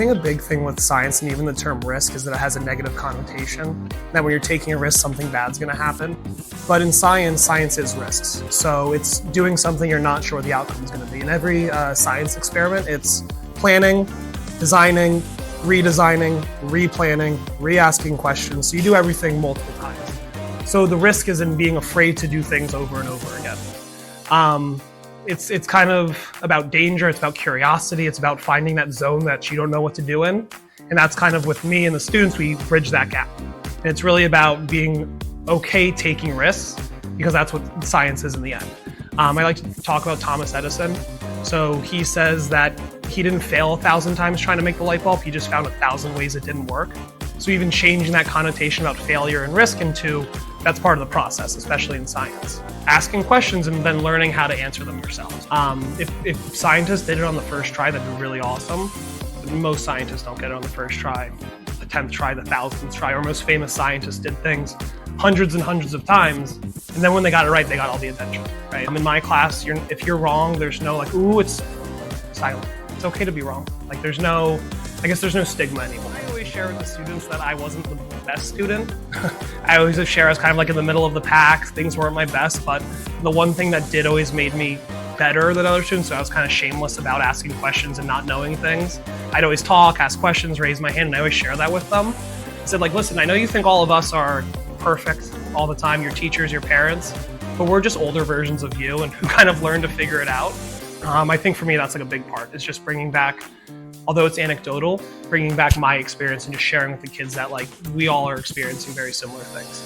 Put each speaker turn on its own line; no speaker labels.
think a big thing with science and even the term risk is that it has a negative connotation, that when you're taking a risk, something bad's gonna happen. But in science is risks. So it's doing something you're not sure the outcome is gonna be. In every science experiment, it's planning, designing, redesigning, replanning, re-asking questions. So you do everything multiple times. So the risk is in being afraid to do things over and over again. It's kind of about danger, it's about curiosity, it's about finding that zone that you don't know what to do in. And that's kind of with me and the students, we bridge that gap. And it's really about being okay taking risks, because that's what science is in the end. I like to talk about Thomas Edison. So he says that he didn't fail 1,000 times trying to make the light bulb, he just found 1,000 ways it didn't work. So even changing that connotation about failure and risk into, that's part of the process, especially in science. Asking questions and then learning how to answer them yourselves. If scientists did it on the first try, that'd be really awesome. But most scientists don't get it on the first try, the 10th try, the 1,000th try. Our most famous scientists did things hundreds and hundreds of times, and then when they got it right, they got all the attention, right? In my class, if you're wrong, there's no like, ooh, it's silent. It's okay to be wrong. Like there's no stigma anymore. I always share with the students that I wasn't the best student. I always share as kind of like in the middle of the pack. Things weren't my best, but the one thing that did always made me better than other students, so I was kind of shameless about asking questions and not knowing things. I'd always talk, ask questions, raise my hand, and I always share that with them. I said, like, listen, I know you think all of us are perfect all the time, your teachers, your parents, but we're just older versions of you and who kind of learned to figure it out. I think for me, that's like a big part. It's just bringing back, although it's anecdotal, bringing back my experience and just sharing with the kids that like we all are experiencing very similar things.